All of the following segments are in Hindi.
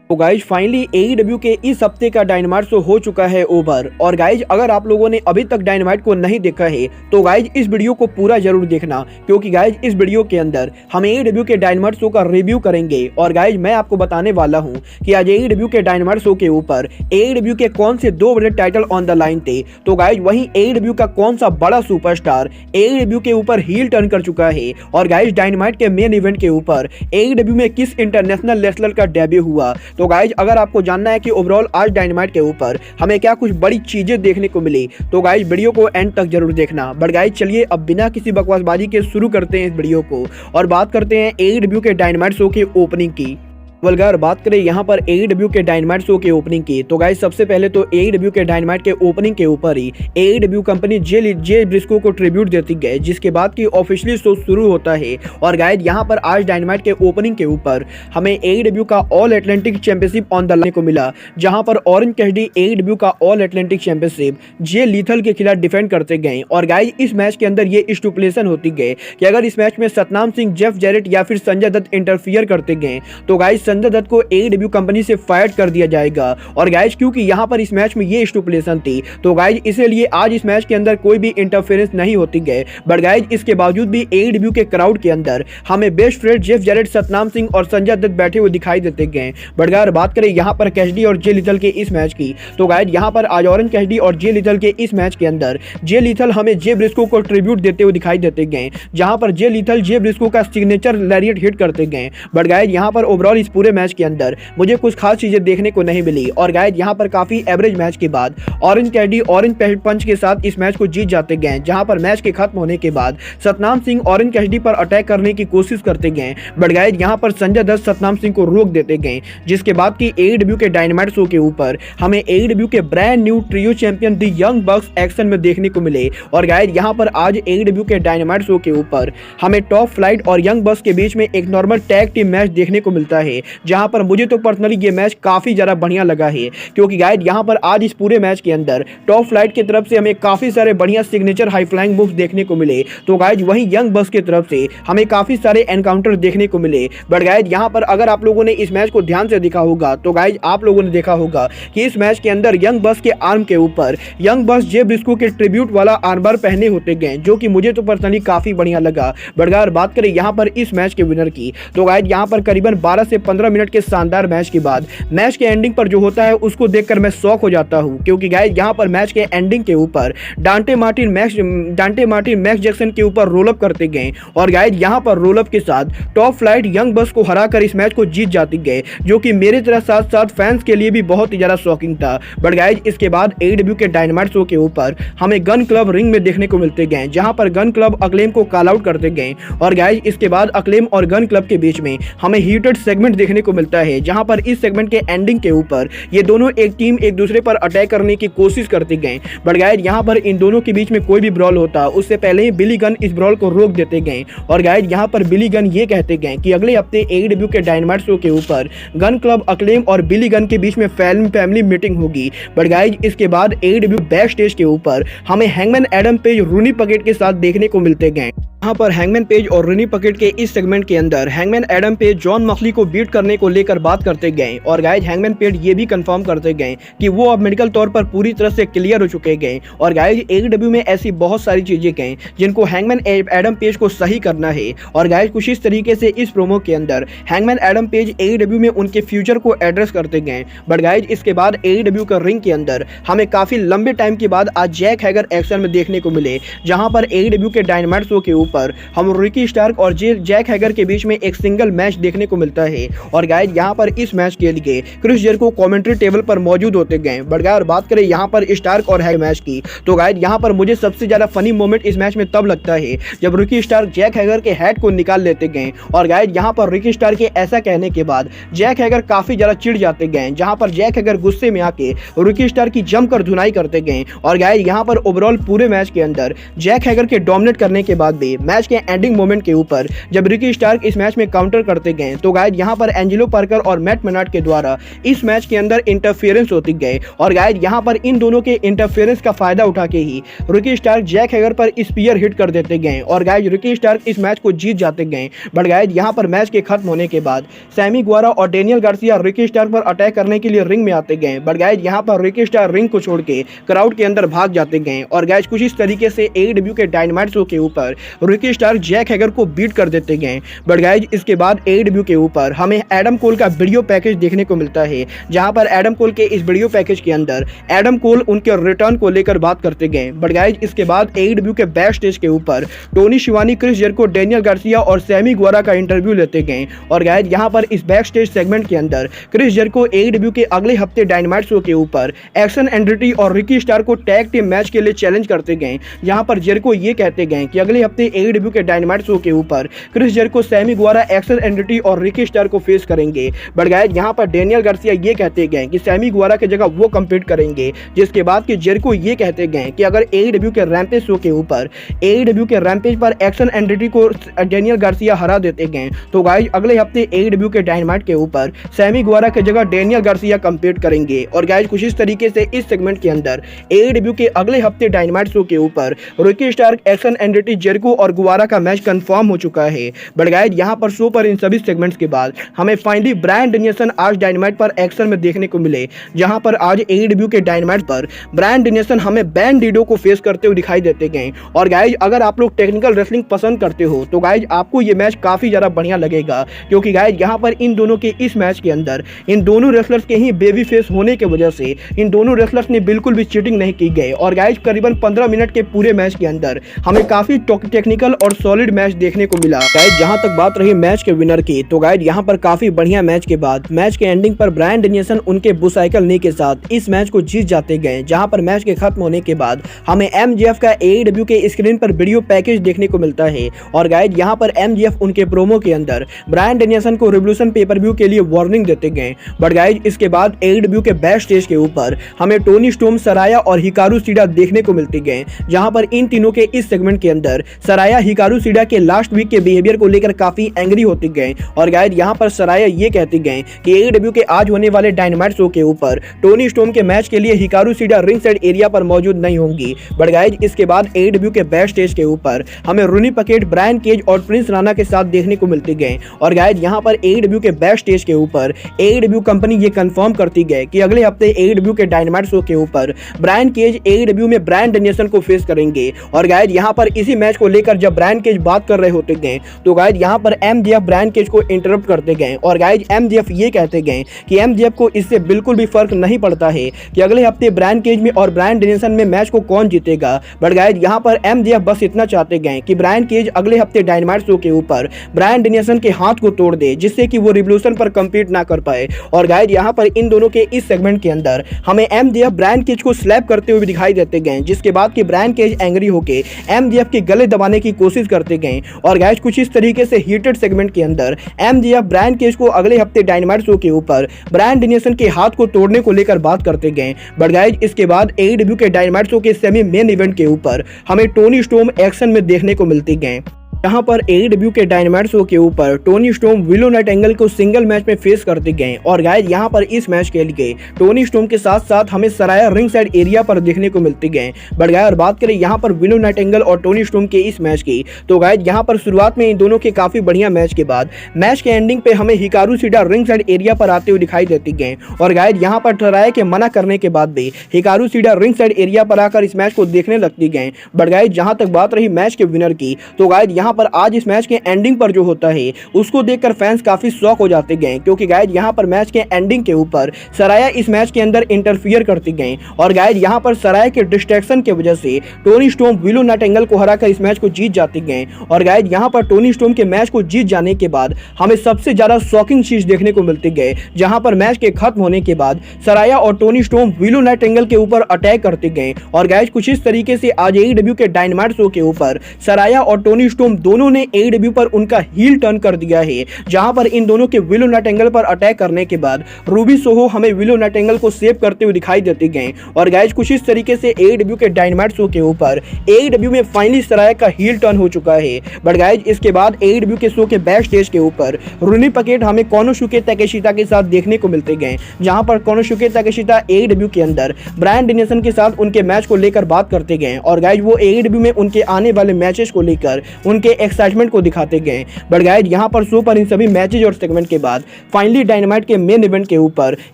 तो गाइज फाइनली AEW के इस हफ्ते का डायनामाइट शो हो चुका है ओवर। और गाइज अगर आप लोगों ने अभी तक डायनामाइट को नहीं देखा है तो गाइज इस वीडियो को पूरा जरूर देखना, क्योंकि गाइज इस वीडियो के अंदर हम AEW के डायनामाइट शो का रिव्यू करेंगे। और गाइज मैं आपको बताने वाला हूं कि आज AEW के डायनामाइट शो के ऊपर AEW के कौन से 2 बड़े टाइटल ऑन द लाइन थे। तो गाइज वहीं AEW का कौन सा बड़ा सुपरस्टार AEW के ऊपर हील टर्न कर चुका है। और गाइज डायनामाइट के मेन इवेंट के ऊपर AEW में किस इंटरनेशनल रेसलर का डेब्यू हुआ। तो गाइज अगर आपको जानना है कि ओवरऑल आज डायनामाइट के ऊपर हमें क्या कुछ बड़ी चीजें देखने को मिली तो गाइज वीडियो को एंड तक जरूर देखना। बट गाइज चलिए अब बिना किसी बकवासबाजी के शुरू करते हैं इस वीडियो को और बात करते हैं AEW के डायनामाइट शो की ओपनिंग की। अगर बात करें यहाँ पर AEW के डायनामाइट शो के ओपनिंग की तो गाइस सबसे पहले तो AEW के डायनामाइट के ओपनिंग के ऊपर ही AEW कंपनी जे ब्रिस्को को ट्रिब्यूट देती गई, जिसके बाद की ऑफिशियली शो शुरू होता है। और गाइस यहाँ पर आज डायनामाइट के ओपनिंग के ऊपर हमें AEW का all Atlantic championship on the line को मिला, जहाँ पर ऑरेंज कैसिडी AEW का ऑल एटलांटिक चैंपियनशिप जे लीथल के खिलाफ डिफेंड करते गए। और गाइस इस मैच के अंदर ये स्टिपुलेशन होती गई कि अगर इस मैच में सतनाम सिंह, जेफ जैरेट या फिर संजय दत्त इंटरफियर करते गए तो गाइस संजय दत्त को AEW कंपनी से फायर कर दिया जाएगा। और गाइज क्योंकि यहां पर इस मैच में ये स्टिपुलेशन थी तो गाइज इसीलिए आज इस मैच के अंदर कोई भी इंटरफेरेंस नहीं होती गए। बट गाइज इसके बावजूद भी AEW के क्राउड के अंदर हमें best friend Jeff Jarrett, Satnam Singh और संजय दत्त बैठे हुए दिखाई देते गए। बट अगर बात करें यहां पर कैसिडी और जे लीथल के इस मैच की तो गाइज यहां पर आज ऑरेंज कैसिडी और जे लीथल के इस मैच के अंदर जे लीथल हमें जे ब्रिस्को को ट्रिब्यूट देते हुए दिखाई देते गए, जहां पर जे लीथल जे ब्रिस्को का सिग्नेचर लैरिएट हिट करते गए। बट गाइज यहां पर ओवरऑल इस पूरे मैच के अंदर मुझे कुछ खास चीजें देखने को नहीं मिली। और गाइज यहां पर काफी एवरेज मैच के बाद ऑरेंज कैसिडी ऑरेंज पंच के साथ इस मैच को जीत जाते गए, जहां पर मैच के खत्म होने के बाद सतनाम सिंह ऑरेंज कैसिडी पर अटैक करने की कोशिश करते गए। बट गाइज यहां पर संजय दत्त सतनाम सिंह को रोक देते गए, जिसके बाद की AEW के डायनामाइट शो के ऊपर हमें AEW के brand new trio champion the young box action में देखने को मिले। और गाइज यहां पर आज AEW के डायनामाइट शो के ऊपर हमें टॉप फ्लाइट और यंग बक्स के बीच में एक नॉर्मल टैग टीम मैच देखने को मिलता है, जहां पर मुझे तो पर्सनली ये मैच काफी ज्यादा बढ़िया लगा है, क्योंकि गाइड यहां पर आज इस पूरे मैच के अंदर टॉप फ्लाइट की तरफ से हमें काफी सारे बढ़िया सिग्नेचर हाई फ्लाइंग मूव्स देखने को मिले। तो गाइड वहीं यंग बक्स की तरफ से हमें काफी सारे एनकाउंटर देखने को मिले। बट गाइड यहां पर अगर आप लोगों ने इस मैच को ध्यान से देखा होगा तो गाइड आप लोगों ने देखा होगा कि इस मैच के अंदर यंग बक्स के आर्म के ऊपर यंग बक्स जे ब्रिस्को के ट्रिब्यूट वाला आर्मबार पहने होते गए, जो कि मुझे तो पर्सनली काफी बढ़िया लगा। बट अगर बात करें यहां पर इस मैच के विनर की तो गाइड यहां पर करीबन 12 से 15 मिनट के शानदार मैच के बाद मैच के एंडिंग पर जो होता है उसको देखकर मैं शॉक हो जाता हूं, क्योंकि गाइस यहां पर मैच के एंडिंग के ऊपर डांटे मार्टिन मैक्स जैक्सन के ऊपर रोल अप करते गए। और गाइस यहां पर रोल अप के साथ टॉप फ्लाइट यंग बक्स को हराकर इस मैच को जीत जाती गए, जो कि मेरे तरह साथ साथ फैंस के लिए भी बहुत ही ज्यादा शॉकिंग था। बट गाइस इसके बाद AEW के डायनामाइट शो के ऊपर हमें गन क्लब रिंग में देखने को मिलते गए, जहां पर गन क्लब अक्लेम को कॉल आउट करते गए। और गाइस इसके बाद अक्लेम और गन क्लब के बीच में हमें हीटेड सेगमेंट देखने को मिलता है, जहां पर इस सेगमेंट के एंडिंग के ऊपर ये दोनों एक टीम एक दूसरे पर अटैक करने की कोशिश करते गए। बट गाइस यहां पर इन दोनों के बीच में कोई भी ब्रॉल होता उससे पहले ही बिली गन इस ब्रॉल को रोक देते गए। और गाइस यहां पर बिली गन ये कहते गए कि अगले हफ्ते AEW के डायनामाइट शो के ऊपर गन क्लब अक्लेम और बिली गन के बीच में फैमिली मीटिंग होगी। बट गाइस इसके बाद AEW बैक स्टेज के ऊपर हमें हैंगमैन एडम पेज रूनी पकेट के साथ देखने को मिलते गए। यहाँ पर हैंगमैन पेज और रूनी पकेट के इस सेगमेंट के अंदर hangman Adam page John Moxley को बीट करने को लेकर बात करते गए। और गाइज हैंगमैन पेज ये भी कंफर्म करते गए कि वो अब मेडिकल तौर पर पूरी तरह से क्लियर हो चुके गए। और गाइज AEW में ऐसी बहुत सारी चीजें गए जिनको हैंगमैन एडम पेज को सही करना है। और गाइज कुछ इस तरीके से इस प्रोमो के अंदर हैंगमैन एडम पेज AEW में उनके फ्यूचर को एड्रेस करते गए। बट गाइज इसके बाद AEW का रिंग के अंदर हमें काफी लंबे टाइम के बाद आज जैक हैगर एक्शन में देखने को मिले, जहां पर AEW के डायनामाइट शो के ऊपर हम रिकी स्टार्क और जैक हैगर के बीच में एक सिंगल मैच देखने को मिलता है। और गाइज यहां पर इस मैच के लिए क्रिस जेरिको कमेंट्री टेबल पर मौजूद होते गए। बट गाइज बात करें यहां पर स्टार्क और हैगर मैच की तो गाइज यहां पर मुझे सबसे ज्यादा फनी मोमेंट इस मैच में तब लगता है जब रिकी स्टार्क जैक हैगर के हेड को निकाल लेते गए। और गाइज यहां पर रिकी स्टार्क के ऐसा कहने के बाद जैक हैगर काफी ज्यादा चिढ़ जाते गए, जहां पर जैक हैगर गुस्से में आके रिकी स्टार्क की जमकर धुनाई करते गए। और गाइज यहां पर ओवरऑल पूरे मैच के अंदर जैक हैगर के डोमिनेट करने के बाद भी मैच के एंडिंग मोमेंट के ऊपर जब रिकी स्टार्क इस मैच में काउंटर करते गए तो गाइज यहां पर एंजेलो पार्कर और मैट मेनार्ड के द्वारा इस मैच के अंदर इंटरफेरेंस होती गए और गाइज यहाँ पर इन दोनों के इंटरफेरेंस का फायदा उठा के ही रिकी स्टार्क जैक हैगर पर स्पीयर हिट कर देते गए और गाइज रिकी स्टार्क इस मैच को जीत जाते गए। बट गाइज यहाँ पर मैच के खत्म होने के बाद सैमी गुएरा और डेनियल गार्सिया रिकी स्टार्क पर अटैक करने के लिए रिंग में आते गए। बट गाइज यहाँ पर रिकी स्टार्क रिंग को छोड़ के क्राउड के अंदर भाग जाते गए और गाइज कुछ इस तरीके से AEW के डायनामाइट शो के ऊपर रिकी स्टार्क जैक हैगर को बीट कर देते गए। बट गाइज इसके बाद AEW के ऊपर हमें एडम कोल का वीडियो पैकेज देखने को मिलता है, जहां पर एडम कोल के इस वीडियो पैकेज के अंदर एडम कोल उनके रिटर्न को लेकर बात करते गए। बट गाइज इसके बाद AEW के बैक स्टेज के ऊपर Tony Schiavone, Chris Jericho, Daniel Garcia और सैमी गुएरा का इंटरव्यू लेते गए और गाइज यहां पर इस बैक स्टेज सेगमेंट के अंदर क्रिस जेरिको AEW के अगले हफ्ते डायनामाइट शो के ऊपर एक्शन एंड्रिटी और रिकी स्टार्क को टैग टीम मैच के लिए चैलेंज करते गए। यहां पर जेरिको ये कहते गए कि अगले हफ्ते AEW के डायनामाइट शो के ऊपर क्रिस जेरिको, सैमी गुएरा, एक्शन एंड्रिटी और रिकी स्टार्क को फेस करेंगे। बट गाइज यहां पर डेनियल गार्सिया ये कहते गए कि सैमी गुएरा की जगह वो कम्पीट करेंगे, जिसके बाद कि जेरिको ये कहते गए कि अगर AEW के रैम्पेज शो के ऊपर AEW के रैम्पेज पर एक्शन एंड्रिटी को डेनियल गार्सिया हरा देते गए तो गाइज अगले हफ्ते AEW के डायनामाइट के ऊपर सैमी गुएरा की जगह डेनियल गार्सिया कम्पीट करेंगे। और गाइज कुछ इस तरीके से इस सेगमेंट के अंदर AEW के अगले हफ्ते डायनामाइट शो के ऊपर रिकी स्टार्क, एक्शन एंड्रिटी, जेरिको और गुएरा का मैच कंफर्म हो चुका है। बट गाइज यहां पर शो पर इन सभी सेगमेंट्स के बाद हमें फाइनली ब्रायन डेनियल्सन आज डायनामाइट पर एक्शन में देखने को मिले, जहां पर आज AEW के डायनामाइट पर ब्रायन डेनियल्सन हमें बैंडिडो को फेस करते हुए दिखाई देते गए। और गाइज अगर आप लोग टेक्निकल रेसलिंग पसंद करते हो तो गाइज आपको ये मैच काफी ज्यादा बढ़िया लगेगा, क्योंकि गाइज यहां पर इन दोनों के इस मैच के अंदर इन दोनों रेसलर्स के ही बेबी फेस होने की वजह से इन दोनों रेसलर्स ने बिल्कुल भी चीटिंग नहीं की गई और गाइज करीबन 15 मिनट के पूरे मैच के अंदर हमें काफी टेक्निकल और सॉलिड मैच देखने को मिला। गाइज जहां तक बात रही मैच के विनर की तो गाइज यहां पर काफी बढ़िया मैच के बाद मैच के एंडिंग पर ब्रायन डेनियल्सन उनके बुसाइकल नी के साथ इस मैच को जीत जाते गए। जहां पर मैच के खत्म होने के बाद हमें MJF का AEW के स्क्रीन पर वीडियो पैकेज देखने को मिलता है और गाइज यहां पर MJF उनके प्रोमो के अंदर ब्रायन डेनियल्सन को रिवोल्यूशन पेपर-व्यू के लिए वार्निंग देते गए। बट गाइज इसके बाद AEW के बैक स्टेज के ऊपर हमें टोनी स्टोम, सराया और हिकारू सीडा देखने को मिलते गए, जहां पर इन तीनों के इस सेगमेंट के अंदर सराया हिकारू सीडा के लास्ट वीक के बिहेवियर को लेकर काफी एंग्री होते गए। और गाइज यहां पर सराया ये कहते गए कि AEW के आज होने वाले डायनामाइट शो के ऊपर टोनी स्टोम के मैच के लिए Hikaru SIDA ring side area पर मौजूद नहीं होंगी। बट गाइज इसके बाद AEW के बैक स्टेज के ऊपर हमें रोनी पकेट, ब्रायन केज और प्रिंस राणा के साथ देखने को मिलते गए। और गाइज यहां पर AEW के बैक स्टेज के ऊपर AEW कंपनी ये कंफर्म करती गई कि अगले हफ्ते AEW के डायनामाइट शो के ऊपर ब्रायन केज AEW में ब्रायन डेनियल्सन को फेस करेंगे। और गाइज यहां पर इसी मैच को लेकर जब ब्रायन केज बात कर रहे होते गए तो गाइज यहां पर MJF ब्रायन केज को इंटरप्ट करते गए और गाइज MJF ये कहते गए कि MJF को इससे बिल्कुल भी फर्क नहीं पड़ता है कि अगले हफ्ते ब्रायन केज में और ब्रायन डेनियल्सन में मैच को कौन जीतेगा। बट गाइज यहां पर MJF बस इतना चाहते गए कि ब्रायन केज अगले हफ्ते डायनामाइट शो के ऊपर ब्रायन डेनियल्सन के हाथ को तोड़ दे, जिससे कि वो रिवोल्यूशन पर कम्पीट ना कर पाए। और गाइज यहां पर इन दोनों के इस सेगमेंट के अंदर हमें MJF ब्रायन केज को स्लैप करते हुए दिखाई देते गए, जिसके बाद कि ब्रायन केज एंग्री होके MJF के गले दबाने की कोशिश करते गए। और गाइज कुछ इस तरीके से हीटेड सेगमेंट के अंदर MJF ब्रायन केज को अगले हफ्ते डायनामाइट शो के ऊपर ब्रायन डेनियल्सन के हाथ को तोड़ने को लेकर बात करते गए। बट गाइज इसके बाद AEW के डायनामाइट शो के सेमी मेन इवेंट के ऊपर हमें टोनी स्टोम एक्शन में देखने को मिलते गए। यहाँ पर AEW के डायनामाइट शो के ऊपर टोनी स्टोम विलो नाइटिंगेल को सिंगल मैच में फेस करते गए। और गाइज यहाँ पर इस मैच के लिए टोनी स्टोम के साथ साथ हमें सराया रिंग साइड एरिया पर देखने को मिलते गए। बट गाइज और बात करें यहाँ पर विलो नाइटिंगेल और टोनी स्टोम के इस मैच की तो गाइज यहाँ पर शुरुआत में इन दोनों के काफी बढ़िया मैच के बाद मैच के एंडिंग पे हमें Hikaru SIDA ring side area पर आते हुए दिखाई देते गए। और गाइज यहाँ पर सराया के मना करने के बाद भी Hikaru SIDA ring side area पर आकर इस मैच को देखने लगती गए। बट गाइज जहां तक बात रही मैच के विनर की तो गाइज यहाँ पर आज इस मैच के एंडिंग पर जो होता है उसको देखकर फैंस काफी शॉक हो जाते गए, क्योंकि गाइज यहाँ पर मैच के एंडिंग के ऊपर सराया इस मैच के अंदर इंटरफियर करती गई। और गाइज यहाँ पर सराया के डिस्ट्रैक्शन की वजह से टोनी स्टोम विलो नाइटिंगेल को हराकर इस मैच को जीत जाते गए। और गाइज यहाँ पर टोनी स्टोम के मैच को जीत जाने के बाद हमें सबसे ज्यादा शॉकिंग चीज देखने को मिलती गए, जहां पर मैच के खत्म होने के बाद सराया और टोनी स्टोम विलो नाइटिंगेल के ऊपर अटैक करते गए। और गाइज कुछ इस तरीके से आज AEW के डायनामाइट शो के ऊपर सराया और टोनी स्टोम दोनों ने एडब्ल्यू पर उनका हील टर्न कर दिया है, जहां पर इन दोनों के विलो नाइटिंगेल पर अटैक करने के बाद रूबी सोहो हमें विलो नाइटिंगेल को सेव करते हुए दिखाई देते गए। और गाइज कुछ इस तरीके से एडब्ल्यू के डायनामाइट शो के ऊपर एडब्ल्यू में फाइनली सराय का हील टर्न हो चुका है। बट गाइज इसके बाद एडब्ल्यू के शो के बैक स्टेज के ऊपर रोनी पकेट हमें कोनोसुके ताकेशिता के साथ देखने को मिलते गए, जहां पर कोनोसुके ताकेशिता एडब्ल्यू के अंदर ब्रायन डेनियल्सन के साथ उनके मैच को लेकर बात करते गए। और गाइज वो एडब्ल्यू में उनके आने वाले मैचेस को लेकर उनके एक्साइटमेंट को दिखाते गए। बट गाइज यहां पर शो पर इन सभी मैचेज और सेगमेंट के बाद फाइनली डायनामाइट के मेन इवेंट के ऊपर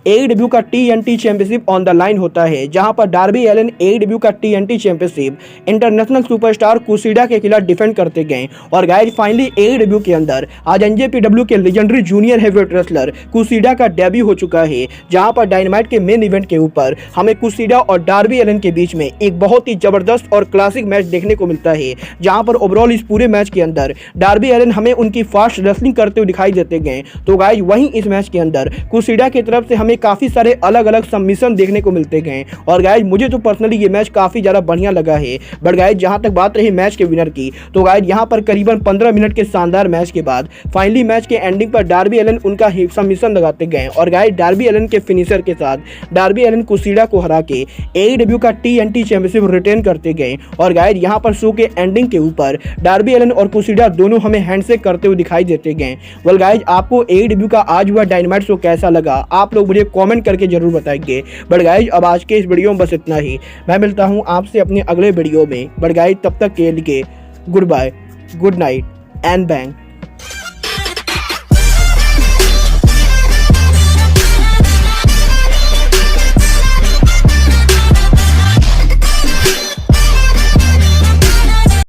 एडब्ल्यू का TNT championship on the line होता है, जहां पर डार्बी एलन एडब्ल्यू का टीएनटी चैंपियनशिप इंटरनेशनल सुपरस्टार कुसिडा के खिलाफ डिफेंड करते गए। और गाइज फाइनली एडब्ल्यू के अंदर आज एनजेपीडब्ल्यू के लेजेंडरी जूनियर हेवीवेट रेसलर कुसिडा का डेब्यू हो चुका है, जहां पर डायनामाइट के मेन इवेंट के ऊपर हमें कुसिडा और डार्बी एलन के बीच में एक बहुत ही जबरदस्त और क्लासिक मैच देखने को मिलता है, जहां पर ओवरऑल इस पूरे मैच के अंदर डार्बी एलन हमें उनकी फास्ट रेसलिंग करते हुए दिखाई देते गए। तो गाइज वहीं इस मैच के अंदर कुसिडा की तरफ से हमें काफी सारे अलग अलग सबमिशन देखने को मिलते गए। और गाइज मुझे तो पर्सनली ये मैच काफी ज्यादा बढ़िया लगा है। बट गाइज जहां तक बात रही मैच के विनर की, तो गाइज यहां पर करीबन 15 मिनट के शानदार मैच के बाद फाइनली मैच के एंडिंग पर डार्बी एलन उनका सबमिशन लगाते गए। और गाइज डार्बी एलन के फिनिशर के साथ डार्बी एलन कुसिडा को हरा के एडब्ल्यू का टीएनटी चैंपियनशिप रिटेन करते गए। और गाइज यहां पर शो के एंडिंग के ऊपर डार्बी एलन और कुसिडा दोनों हमें हैंडशेक करते हुए दिखाई देते गए। वेल गाइज आपको एडब्ल्यू का आज हुआ डायनामाइट शो कैसा लगा, आप लोग मुझे कमेंट करके जरूर बताएंगे। बट गाइज अब आज के इस वीडियो में बस इतना ही। मैं मिलता हूं आपसे अपने अगले वीडियो में। बट गाइज तब तक के लिए goodbye, good night and bang.